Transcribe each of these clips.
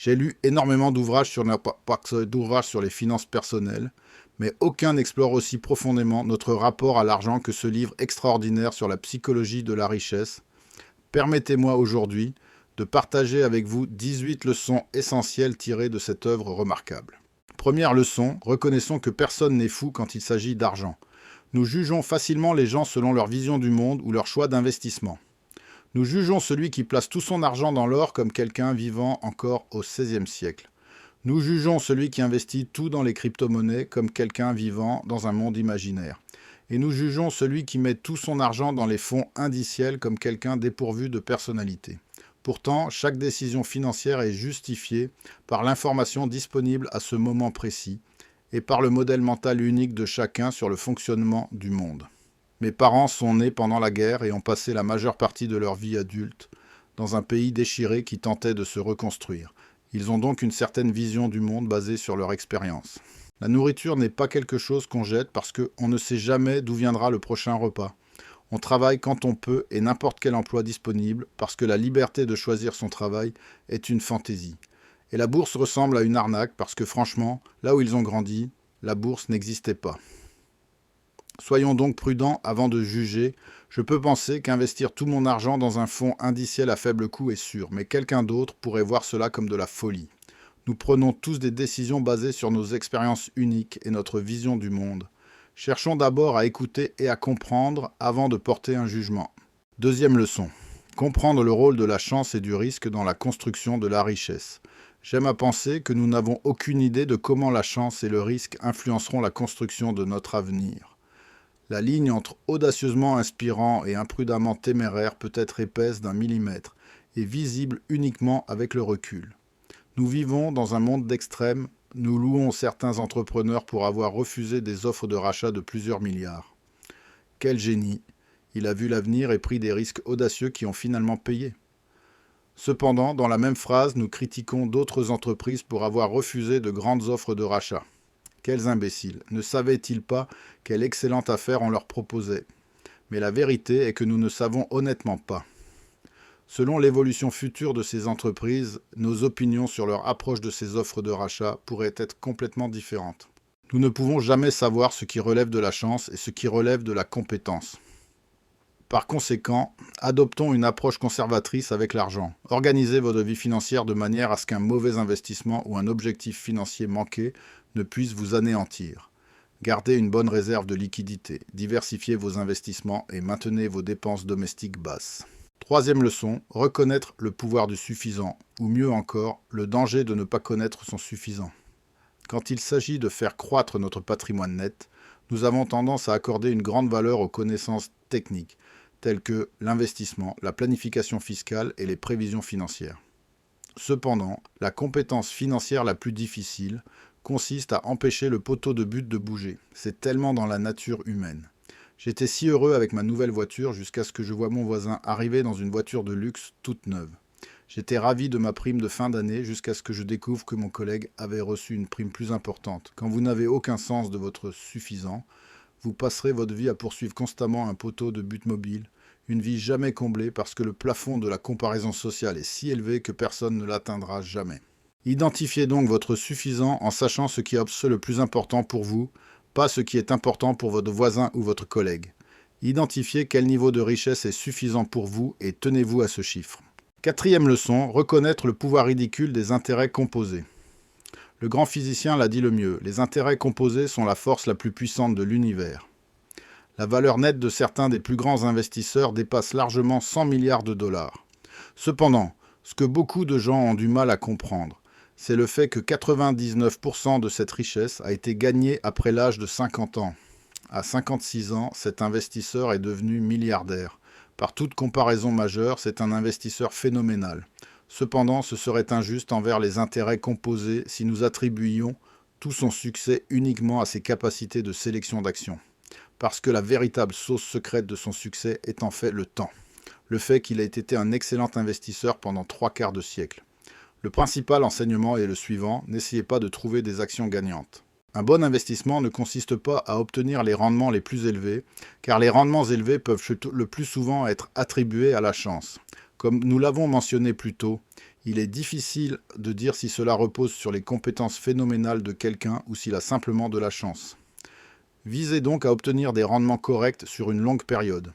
J'ai lu énormément d'ouvrages sur les finances personnelles, mais aucun n'explore aussi profondément notre rapport à l'argent que ce livre extraordinaire sur la psychologie de la richesse. Permettez-moi aujourd'hui de partager avec vous 18 leçons essentielles tirées de cette œuvre remarquable. Première leçon, reconnaissons que personne n'est fou quand il s'agit d'argent. Nous jugeons facilement les gens selon leur vision du monde ou leur choix d'investissement. Nous jugeons celui qui place tout son argent dans l'or comme quelqu'un vivant encore au XVIe siècle. Nous jugeons celui qui investit tout dans les crypto-monnaies comme quelqu'un vivant dans un monde imaginaire. Et nous jugeons celui qui met tout son argent dans les fonds indiciels comme quelqu'un dépourvu de personnalité. Pourtant, chaque décision financière est justifiée par l'information disponible à ce moment précis et par le modèle mental unique de chacun sur le fonctionnement du monde. Mes parents sont nés pendant la guerre et ont passé la majeure partie de leur vie adulte dans un pays déchiré qui tentait de se reconstruire. Ils ont donc une certaine vision du monde basée sur leur expérience. La nourriture n'est pas quelque chose qu'on jette parce qu'on ne sait jamais d'où viendra le prochain repas. On travaille quand on peut et n'importe quel emploi disponible parce que la liberté de choisir son travail est une fantaisie. Et la bourse ressemble à une arnaque parce que franchement, là où ils ont grandi, la bourse n'existait pas. Soyons donc prudents avant de juger. Je peux penser qu'investir tout mon argent dans un fonds indiciel à faible coût est sûr, mais quelqu'un d'autre pourrait voir cela comme de la folie. Nous prenons tous des décisions basées sur nos expériences uniques et notre vision du monde. Cherchons d'abord à écouter et à comprendre avant de porter un jugement. Deuxième leçon. Comprendre le rôle de la chance et du risque dans la construction de la richesse. J'aime à penser que nous n'avons aucune idée de comment la chance et le risque influenceront la construction de notre avenir. La ligne entre audacieusement inspirant et imprudemment téméraire peut être épaisse d'1 millimètre et visible uniquement avec le recul. Nous vivons dans un monde d'extrêmes, nous louons certains entrepreneurs pour avoir refusé des offres de rachat de plusieurs milliards. Quel génie! Il a vu l'avenir et pris des risques audacieux qui ont finalement payé. Cependant, dans la même phrase, nous critiquons d'autres entreprises pour avoir refusé de grandes offres de rachat. Quels imbéciles! Ne savaient-ils pas quelle excellente affaire on leur proposait? Mais la vérité est que nous ne savons honnêtement pas. Selon l'évolution future de ces entreprises, nos opinions sur leur approche de ces offres de rachat pourraient être complètement différentes. Nous ne pouvons jamais savoir ce qui relève de la chance et ce qui relève de la compétence. Par conséquent, adoptons une approche conservatrice avec l'argent. Organisez votre vie financière de manière à ce qu'un mauvais investissement ou un objectif financier manqué ne puisse vous anéantir. Gardez une bonne réserve de liquidité, diversifiez vos investissements et maintenez vos dépenses domestiques basses. Troisième leçon, reconnaître le pouvoir du suffisant, ou mieux encore, le danger de ne pas connaître son suffisant. Quand il s'agit de faire croître notre patrimoine net, nous avons tendance à accorder une grande valeur aux connaissances techniques, telles que l'investissement, la planification fiscale et les prévisions financières. Cependant, la compétence financière la plus difficile consiste à empêcher le poteau de but de bouger. C'est tellement dans la nature humaine. J'étais si heureux avec ma nouvelle voiture jusqu'à ce que je voie mon voisin arriver dans une voiture de luxe toute neuve. J'étais ravi de ma prime de fin d'année jusqu'à ce que je découvre que mon collègue avait reçu une prime plus importante. Quand vous n'avez aucun sens de votre suffisant, vous passerez votre vie à poursuivre constamment un poteau de but mobile, une vie jamais comblée parce que le plafond de la comparaison sociale est si élevé que personne ne l'atteindra jamais. Identifiez donc votre suffisant en sachant ce qui est le plus important pour vous, pas ce qui est important pour votre voisin ou votre collègue. Identifiez quel niveau de richesse est suffisant pour vous et tenez-vous à ce chiffre. Quatrième leçon, reconnaître le pouvoir ridicule des intérêts composés. Le grand physicien l'a dit le mieux, les intérêts composés sont la force la plus puissante de l'univers. La valeur nette de certains des plus grands investisseurs dépasse largement 100 milliards de dollars. Cependant, ce que beaucoup de gens ont du mal à comprendre, c'est le fait que 99% de cette richesse a été gagnée après l'âge de 50 ans. À 56 ans, cet investisseur est devenu milliardaire. Par toute comparaison majeure, c'est un investisseur phénoménal. Cependant, ce serait injuste envers les intérêts composés si nous attribuions tout son succès uniquement à ses capacités de sélection d'actions. Parce que la véritable source secrète de son succès est en fait le temps. Le fait qu'il ait été un excellent investisseur pendant 3/4 de siècle. Le principal enseignement est le suivant, n'essayez pas de trouver des actions gagnantes. Un bon investissement ne consiste pas à obtenir les rendements les plus élevés, car les rendements élevés peuvent le plus souvent être attribués à la chance. Comme nous l'avons mentionné plus tôt, Il est difficile de dire si cela repose sur les compétences phénoménales de quelqu'un ou s'il a simplement de la chance. Visez donc à obtenir des rendements corrects sur une longue période.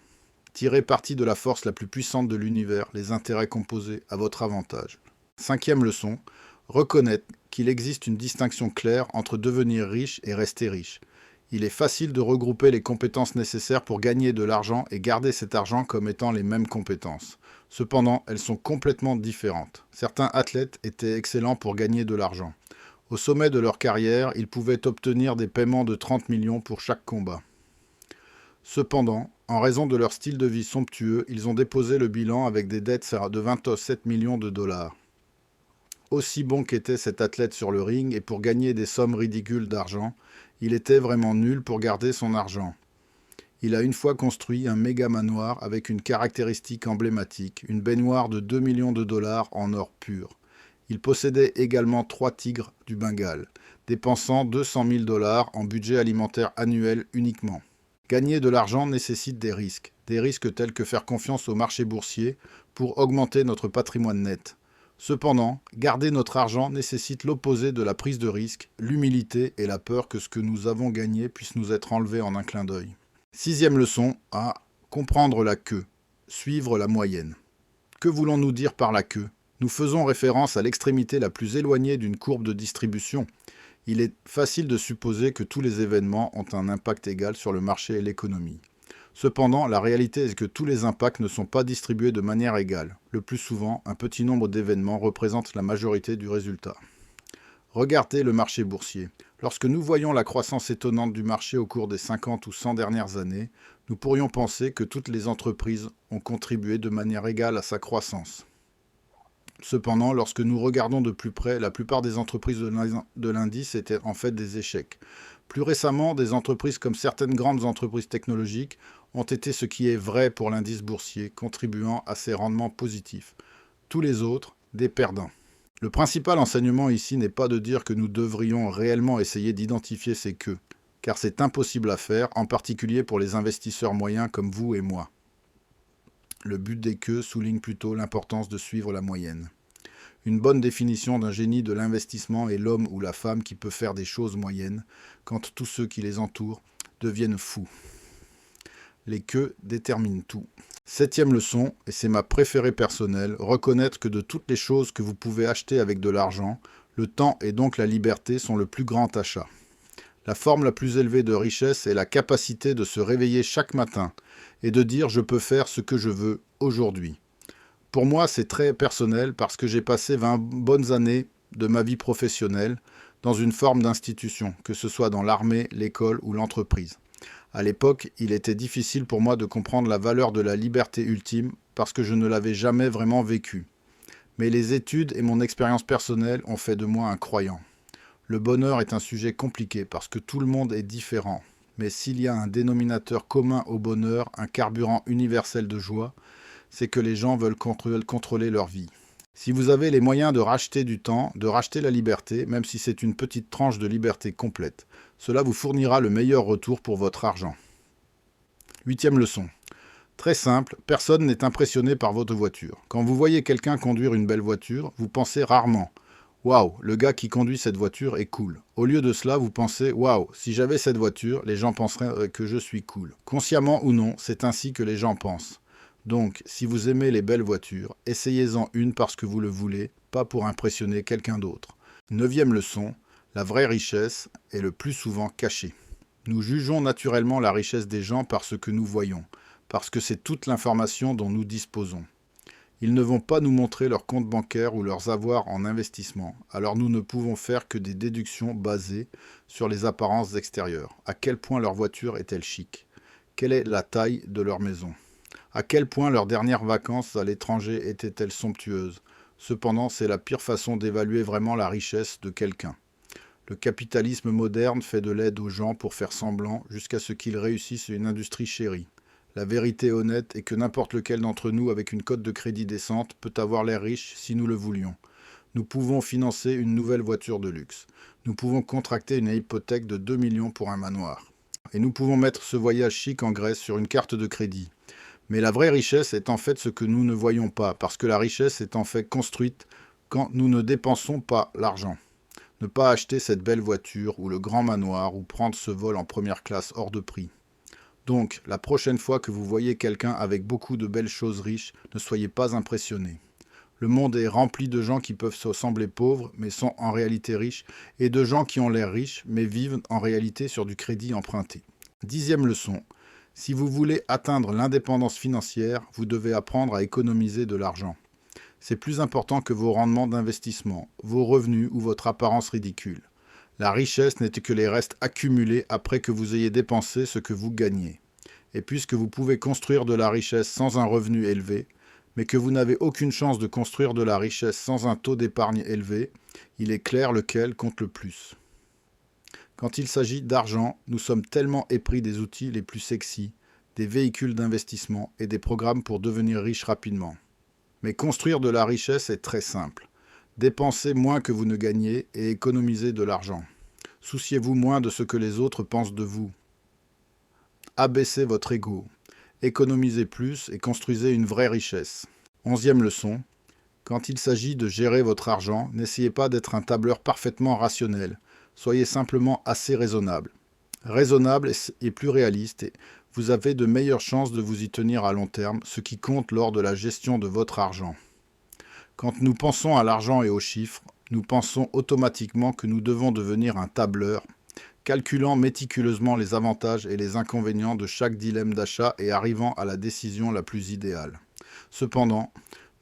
Tirez parti de la force la plus puissante de l'univers, les intérêts composés, à votre avantage. Cinquième leçon, reconnaître qu'il existe une distinction claire entre devenir riche et rester riche. Il est facile de regrouper les compétences nécessaires pour gagner de l'argent et garder cet argent comme étant les mêmes compétences. Cependant, elles sont complètement différentes. Certains athlètes étaient excellents pour gagner de l'argent. Au sommet de leur carrière, ils pouvaient obtenir des paiements de 30 millions pour chaque combat. Cependant, en raison de leur style de vie somptueux, ils ont déposé le bilan avec des dettes de 27 millions de dollars. Aussi bon qu'était cet athlète sur le ring et pour gagner des sommes ridicules d'argent, il était vraiment nul pour garder son argent. Il a une fois construit un méga manoir avec une caractéristique emblématique, une baignoire de 2 millions de dollars en or pur. Il possédait également 3 tigres du Bengale, dépensant 200 000 dollars en budget alimentaire annuel uniquement. Gagner de l'argent nécessite des risques tels que faire confiance au marché boursier pour augmenter notre patrimoine net. Cependant, garder notre argent nécessite l'opposé de la prise de risque, l'humilité et la peur que ce que nous avons gagné puisse nous être enlevé en un clin d'œil. Sixième leçon, à comprendre la queue, suivre la moyenne. Que voulons-nous dire par la queue ? Nous faisons référence à l'extrémité la plus éloignée d'une courbe de distribution. Il est facile de supposer que tous les événements ont un impact égal sur le marché et l'économie. Cependant, la réalité est que tous les impacts ne sont pas distribués de manière égale. Le plus souvent, un petit nombre d'événements représente la majorité du résultat. Regardez le marché boursier. Lorsque nous voyons la croissance étonnante du marché au cours des 50 ou 100 dernières années, nous pourrions penser que toutes les entreprises ont contribué de manière égale à sa croissance. Cependant, lorsque nous regardons de plus près, la plupart des entreprises de l'indice étaient en fait des échecs. Plus récemment, des entreprises comme certaines grandes entreprises technologiques ont été ce qui est vrai pour l'indice boursier, contribuant à ses rendements positifs. Tous les autres, des perdants. Le principal enseignement ici n'est pas de dire que nous devrions réellement essayer d'identifier ces queues, car c'est impossible à faire, en particulier pour les investisseurs moyens comme vous et moi. Le but des queues souligne plutôt l'importance de suivre la moyenne. Une bonne définition d'un génie de l'investissement est l'homme ou la femme qui peut faire des choses moyennes quand tous ceux qui les entourent deviennent fous. Les queues déterminent tout. Septième leçon, et c'est ma préférée personnelle, reconnaître que de toutes les choses que vous pouvez acheter avec de l'argent, le temps et donc la liberté sont le plus grand achat. La forme la plus élevée de richesse est la capacité de se réveiller chaque matin et de dire « je peux faire ce que je veux aujourd'hui ». Pour moi, c'est très personnel parce que j'ai passé 20 bonnes années de ma vie professionnelle dans une forme d'institution, que ce soit dans l'armée, l'école ou l'entreprise. À l'époque, il était difficile pour moi de comprendre la valeur de la liberté ultime parce que je ne l'avais jamais vraiment vécue. Mais les études et mon expérience personnelle ont fait de moi un croyant. Le bonheur est un sujet compliqué parce que tout le monde est différent. Mais s'il y a un dénominateur commun au bonheur, un carburant universel de joie, c'est que les gens veulent contrôler leur vie. Si vous avez les moyens de racheter du temps, de racheter la liberté, même si c'est une petite tranche de liberté complète, cela vous fournira le meilleur retour pour votre argent. Huitième leçon. Très simple, personne n'est impressionné par votre voiture. Quand vous voyez quelqu'un conduire une belle voiture, vous pensez rarement « Waouh, le gars qui conduit cette voiture est cool ». Au lieu de cela, vous pensez « Waouh, si j'avais cette voiture, les gens penseraient que je suis cool ». Consciemment ou non, c'est ainsi que les gens pensent. Donc, si vous aimez les belles voitures, essayez-en une parce que vous le voulez, pas pour impressionner quelqu'un d'autre. Neuvième leçon, la vraie richesse est le plus souvent cachée. Nous jugeons naturellement la richesse des gens par ce que nous voyons, parce que c'est toute l'information dont nous disposons. Ils ne vont pas nous montrer leur compte bancaire ou leurs avoirs en investissement, alors nous ne pouvons faire que des déductions basées sur les apparences extérieures. À quel point leur voiture est-elle chic ? Quelle est la taille de leur maison ? À quel point leurs dernières vacances à l'étranger étaient-elles somptueuses ? Cependant, c'est la pire façon d'évaluer vraiment la richesse de quelqu'un. Le capitalisme moderne fait de l'aide aux gens pour faire semblant jusqu'à ce qu'ils réussissent une industrie chérie. La vérité honnête est que n'importe lequel d'entre nous avec une cote de crédit décente peut avoir l'air riche si nous le voulions. Nous pouvons financer une nouvelle voiture de luxe. Nous pouvons contracter une hypothèque de 2 millions pour un manoir. Et nous pouvons mettre ce voyage chic en Grèce sur une carte de crédit. Mais la vraie richesse est en fait ce que nous ne voyons pas, parce que la richesse est en fait construite quand nous ne dépensons pas l'argent. Ne pas acheter cette belle voiture ou le grand manoir ou prendre ce vol en première classe hors de prix. Donc, la prochaine fois que vous voyez quelqu'un avec beaucoup de belles choses riches, ne soyez pas impressionnés. Le monde est rempli de gens qui peuvent se sembler pauvres, mais sont en réalité riches, et de gens qui ont l'air riches, mais vivent en réalité sur du crédit emprunté. 10e leçon. Si vous voulez atteindre l'indépendance financière, vous devez apprendre à économiser de l'argent. C'est plus important que vos rendements d'investissement, vos revenus ou votre apparence ridicule. La richesse n'est que les restes accumulés après que vous ayez dépensé ce que vous gagnez. Et puisque vous pouvez construire de la richesse sans un revenu élevé, mais que vous n'avez aucune chance de construire de la richesse sans un taux d'épargne élevé, il est clair lequel compte le plus. Quand il s'agit d'argent, nous sommes tellement épris des outils les plus sexy, des véhicules d'investissement et des programmes pour devenir riche rapidement. Mais construire de la richesse est très simple. Dépensez moins que vous ne gagnez et économisez de l'argent. Souciez-vous moins de ce que les autres pensent de vous. Abaissez votre ego. Économisez plus et construisez une vraie richesse. 11e leçon. Quand il s'agit de gérer votre argent, n'essayez pas d'être un tableur parfaitement rationnel. Soyez simplement assez raisonnable. Raisonnable et plus réaliste, et vous avez de meilleures chances de vous y tenir à long terme, ce qui compte lors de la gestion de votre argent. Quand nous pensons à l'argent et aux chiffres, nous pensons automatiquement que nous devons devenir un tableur, calculant méticuleusement les avantages et les inconvénients de chaque dilemme d'achat et arrivant à la décision la plus idéale. Cependant,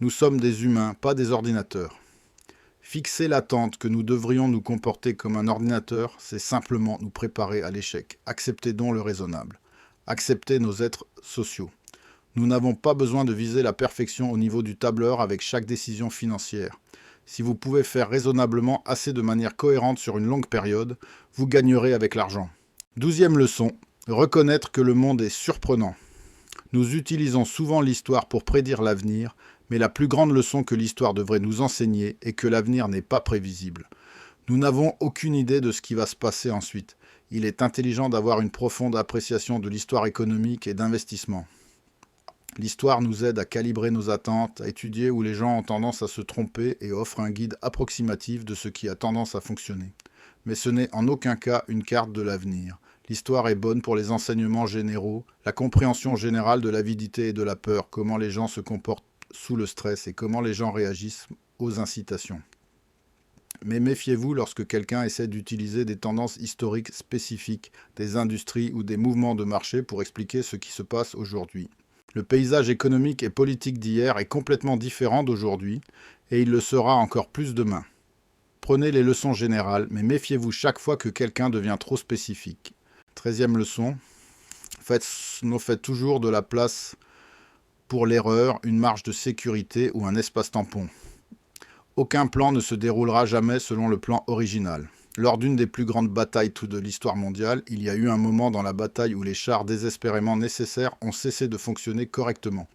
nous sommes des humains, pas des ordinateurs. Fixer l'attente que nous devrions nous comporter comme un ordinateur, c'est simplement nous préparer à l'échec. Acceptez donc le raisonnable. Acceptez nos êtres sociaux. Nous n'avons pas besoin de viser la perfection au niveau du tableur avec chaque décision financière. Si vous pouvez faire raisonnablement assez de manière cohérente sur une longue période, vous gagnerez avec l'argent. 12e leçon. Reconnaître que le monde est surprenant. Nous utilisons souvent l'histoire pour prédire l'avenir, mais la plus grande leçon que l'histoire devrait nous enseigner est que l'avenir n'est pas prévisible. Nous n'avons aucune idée de ce qui va se passer ensuite. Il est intelligent d'avoir une profonde appréciation de l'histoire économique et d'investissement. L'histoire nous aide à calibrer nos attentes, à étudier où les gens ont tendance à se tromper et offre un guide approximatif de ce qui a tendance à fonctionner. Mais ce n'est en aucun cas une carte de l'avenir. L'histoire est bonne pour les enseignements généraux, la compréhension générale de l'avidité et de la peur, comment les gens se comportent sous le stress et comment les gens réagissent aux incitations. Mais méfiez-vous lorsque quelqu'un essaie d'utiliser des tendances historiques spécifiques, des industries ou des mouvements de marché pour expliquer ce qui se passe aujourd'hui. Le paysage économique et politique d'hier est complètement différent d'aujourd'hui, et il le sera encore plus demain. Prenez les leçons générales, mais méfiez-vous chaque fois que quelqu'un devient trop spécifique. 13e leçon. Faites toujours de la place pour l'erreur, une marge de sécurité ou un espace tampon. Aucun plan ne se déroulera jamais selon le plan original. Lors d'une des plus grandes batailles de l'histoire mondiale, il y a eu un moment dans la bataille où les chars désespérément nécessaires ont cessé de fonctionner correctement.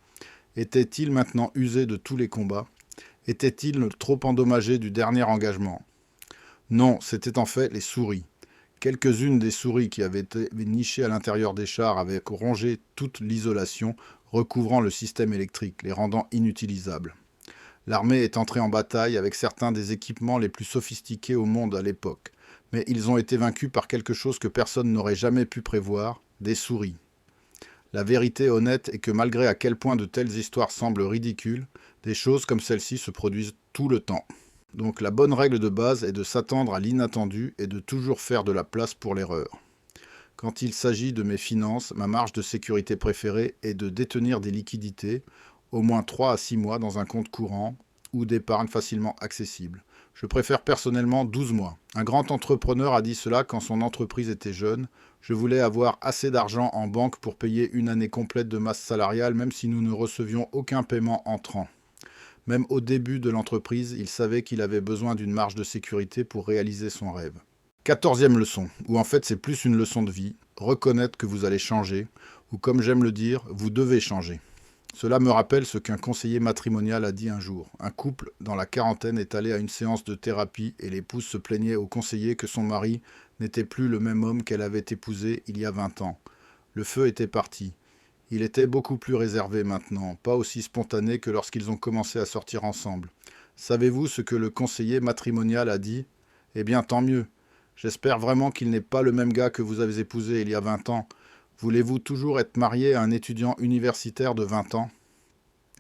Étaient-ils maintenant usés de tous les combats? Étaient-ils trop endommagés du dernier engagement? Non, c'était en fait les souris. Quelques-unes des souris qui avaient été nichées à l'intérieur des chars avaient rongé toute l'isolation, recouvrant le système électrique, les rendant inutilisables. L'armée est entrée en bataille avec certains des équipements les plus sophistiqués au monde à l'époque, mais ils ont été vaincus par quelque chose que personne n'aurait jamais pu prévoir, des souris. La vérité honnête est que malgré à quel point de telles histoires semblent ridicules, des choses comme celle-ci se produisent tout le temps. Donc la bonne règle de base est de s'attendre à l'inattendu et de toujours faire de la place pour l'erreur. Quand il s'agit de mes finances, ma marge de sécurité préférée est de détenir des liquidités, au moins 3 à 6 mois dans un compte courant ou d'épargne facilement accessible. Je préfère personnellement 12 mois. Un grand entrepreneur a dit cela quand son entreprise était jeune. Je voulais avoir assez d'argent en banque pour payer une année complète de masse salariale même si nous ne recevions aucun paiement entrant. Même au début de l'entreprise, il savait qu'il avait besoin d'une marge de sécurité pour réaliser son rêve. 14e leçon, ou en fait c'est plus une leçon de vie, reconnaître que vous allez changer, ou comme j'aime le dire, vous devez changer. Cela me rappelle ce qu'un conseiller matrimonial a dit un jour. Un couple dans la quarantaine est allé à une séance de thérapie et l'épouse se plaignait au conseiller que son mari n'était plus le même homme qu'elle avait épousé il y a 20 ans. Le feu était parti. Il était beaucoup plus réservé maintenant, pas aussi spontané que lorsqu'ils ont commencé à sortir ensemble. Savez-vous ce que le conseiller matrimonial a dit? Eh bien, tant mieux. J'espère vraiment qu'il n'est pas le même gars que vous avez épousé il y a 20 ans. Voulez-vous toujours être marié à un étudiant universitaire de 20 ans?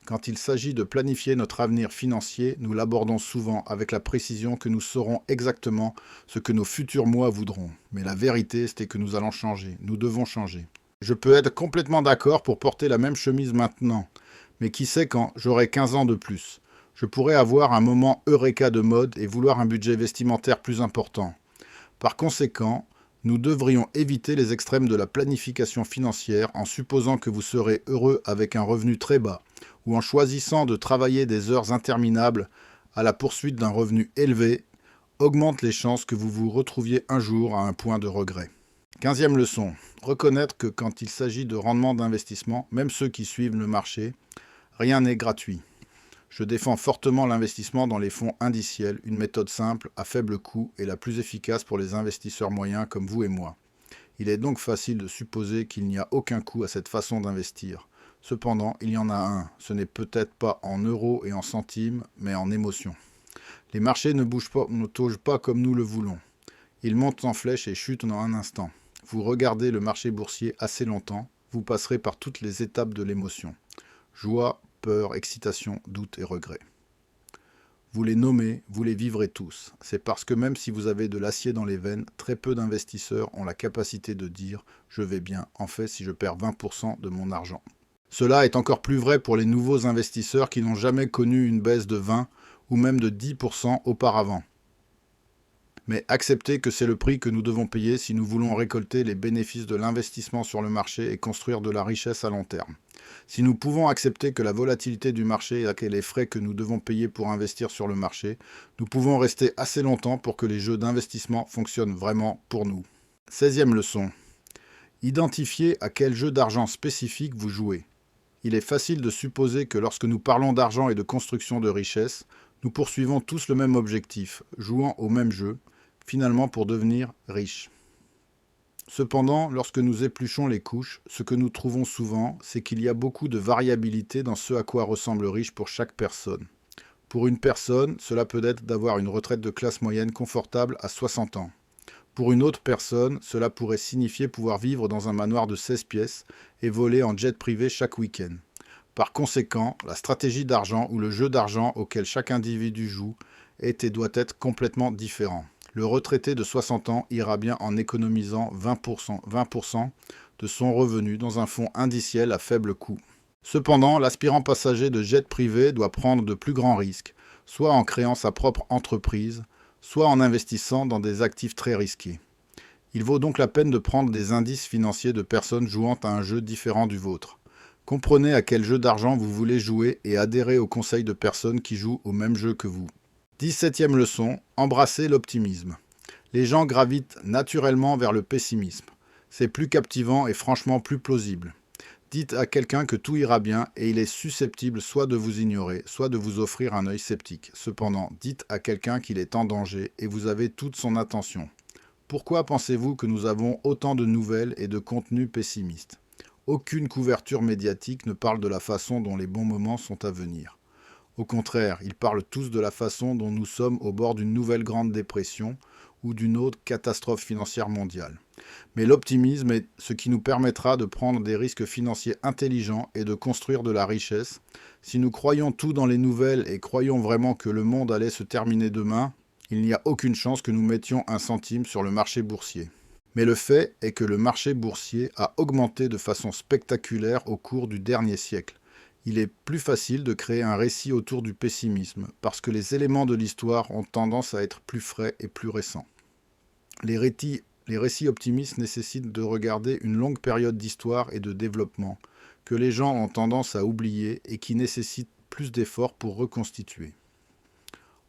Quand il s'agit de planifier notre avenir financier, nous l'abordons souvent avec la précision que nous saurons exactement ce que nos futurs mois voudront. Mais la vérité, c'est que nous allons changer. Nous devons changer. Je peux être complètement d'accord pour porter la même chemise maintenant. Mais qui sait quand j'aurai 15 ans de plus? Je pourrais avoir un moment eureka de mode et vouloir un budget vestimentaire plus important. Par conséquent, nous devrions éviter les extrêmes de la planification financière en supposant que vous serez heureux avec un revenu très bas ou en choisissant de travailler des heures interminables à la poursuite d'un revenu élevé, augmente les chances que vous vous retrouviez un jour à un point de regret. 15e leçon. Reconnaître que quand il s'agit de rendement d'investissement, même ceux qui suivent le marché, rien n'est gratuit. Je défends fortement l'investissement dans les fonds indiciels, une méthode simple, à faible coût et la plus efficace pour les investisseurs moyens comme vous et moi. Il est donc facile de supposer qu'il n'y a aucun coût à cette façon d'investir. Cependant, il y en a un. Ce n'est peut-être pas en euros et en centimes, mais en émotions. Les marchés ne bougent pas, ne taugent pas comme nous le voulons. Ils montent en flèche et chutent en un instant. Vous regardez le marché boursier assez longtemps, vous passerez par toutes les étapes de l'émotion. Joie, peur, excitation, doute et regret. Vous les nommez, vous les vivrez tous. C'est parce que même si vous avez de l'acier dans les veines, très peu d'investisseurs ont la capacité de dire « je vais bien, en fait si je perds 20% de mon argent ». Cela est encore plus vrai pour les nouveaux investisseurs qui n'ont jamais connu une baisse de 20 ou même de 10% auparavant. Mais acceptez que c'est le prix que nous devons payer si nous voulons récolter les bénéfices de l'investissement sur le marché et construire de la richesse à long terme. Si nous pouvons accepter que la volatilité du marché et les frais que nous devons payer pour investir sur le marché, nous pouvons rester assez longtemps pour que les jeux d'investissement fonctionnent vraiment pour nous. 16e leçon. Identifiez à quel jeu d'argent spécifique vous jouez. Il est facile de supposer que lorsque nous parlons d'argent et de construction de richesse, nous poursuivons tous le même objectif, jouant au même jeu, finalement pour devenir riches. Cependant, lorsque nous épluchons les couches, ce que nous trouvons souvent, c'est qu'il y a beaucoup de variabilité dans ce à quoi ressemble riche pour chaque personne. Pour une personne, cela peut être d'avoir une retraite de classe moyenne confortable à 60 ans. Pour une autre personne, cela pourrait signifier pouvoir vivre dans un manoir de 16 pièces et voler en jet privé chaque week-end. Par conséquent, la stratégie d'argent ou le jeu d'argent auquel chaque individu joue est et doit être complètement différent. Le retraité de 60 ans ira bien en économisant 20% de son revenu dans un fonds indiciel à faible coût. Cependant, l'aspirant passager de jet privé doit prendre de plus grands risques, soit en créant sa propre entreprise, soit en investissant dans des actifs très risqués. Il vaut donc la peine de prendre des indices financiers de personnes jouant à un jeu différent du vôtre. Comprenez à quel jeu d'argent vous voulez jouer et adhérez aux conseils de personnes qui jouent au même jeu que vous. 17e leçon, embrassez l'optimisme. Les gens gravitent naturellement vers le pessimisme. C'est plus captivant et franchement plus plausible. Dites à quelqu'un que tout ira bien et il est susceptible soit de vous ignorer, soit de vous offrir un œil sceptique. Cependant, dites à quelqu'un qu'il est en danger et vous avez toute son attention. Pourquoi pensez-vous que nous avons autant de nouvelles et de contenus pessimistes? Aucune couverture médiatique ne parle de la façon dont les bons moments sont à venir. Au contraire, ils parlent tous de la façon dont nous sommes au bord d'une nouvelle grande dépression ou d'une autre catastrophe financière mondiale. Mais l'optimisme est ce qui nous permettra de prendre des risques financiers intelligents et de construire de la richesse. Si nous croyons tout dans les nouvelles et croyons vraiment que le monde allait se terminer demain, il n'y a aucune chance que nous mettions un centime sur le marché boursier. Mais le fait est que le marché boursier a augmenté de façon spectaculaire au cours du dernier siècle. Il est plus facile de créer un récit autour du pessimisme, parce que les éléments de l'histoire ont tendance à être plus frais et plus récents. Les récits optimistes nécessitent de regarder une longue période d'histoire et de développement, que les gens ont tendance à oublier et qui nécessitent plus d'efforts pour reconstituer.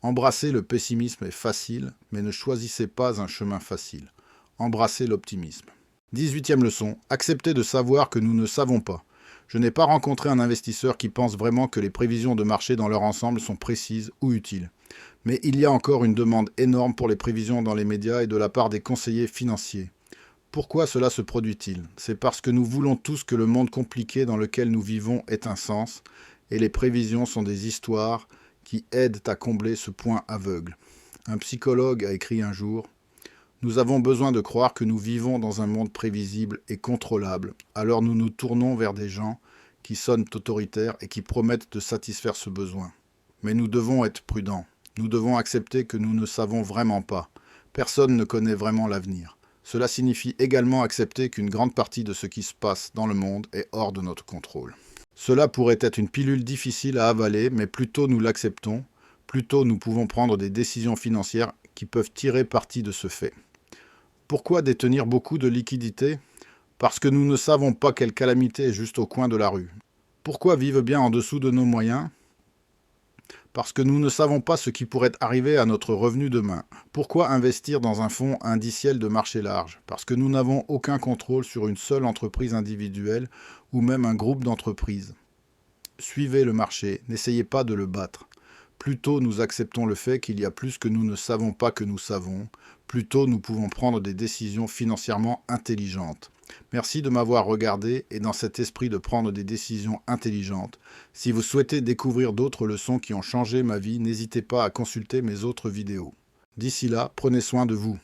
Embrasser le pessimisme est facile, mais ne choisissez pas un chemin facile. Embrassez l'optimisme. 18e leçon, acceptez de savoir que nous ne savons pas. Je n'ai pas rencontré un investisseur qui pense vraiment que les prévisions de marché dans leur ensemble sont précises ou utiles. Mais il y a encore une demande énorme pour les prévisions dans les médias et de la part des conseillers financiers. Pourquoi cela se produit-il? C'est parce que nous voulons tous que le monde compliqué dans lequel nous vivons ait un sens, et les prévisions sont des histoires qui aident à combler ce point aveugle. Un psychologue a écrit un jour « Nous avons besoin de croire que nous vivons dans un monde prévisible et contrôlable, alors nous nous tournons vers des gens qui sonnent autoritaires et qui promettent de satisfaire ce besoin. Mais nous devons être prudents. Nous devons accepter que nous ne savons vraiment pas. Personne ne connaît vraiment l'avenir. Cela signifie également accepter qu'une grande partie de ce qui se passe dans le monde est hors de notre contrôle. Cela pourrait être une pilule difficile à avaler, mais plus tôt nous l'acceptons, plus tôt nous pouvons prendre des décisions financières qui peuvent tirer parti de ce fait. Pourquoi détenir beaucoup de liquidités ? Parce que nous ne savons pas quelle calamité est juste au coin de la rue. Pourquoi vivre bien en dessous de nos moyens ? Parce que nous ne savons pas ce qui pourrait arriver à notre revenu demain. Pourquoi investir dans un fonds indiciel de marché large ? Parce que nous n'avons aucun contrôle sur une seule entreprise individuelle ou même un groupe d'entreprises. Suivez le marché, n'essayez pas de le battre. Plus tôt nous acceptons le fait qu'il y a plus que nous ne savons pas que nous savons, plus tôt nous pouvons prendre des décisions financièrement intelligentes. Merci de m'avoir regardé et dans cet esprit de prendre des décisions intelligentes. Si vous souhaitez découvrir d'autres leçons qui ont changé ma vie, n'hésitez pas à consulter mes autres vidéos. D'ici là, prenez soin de vous.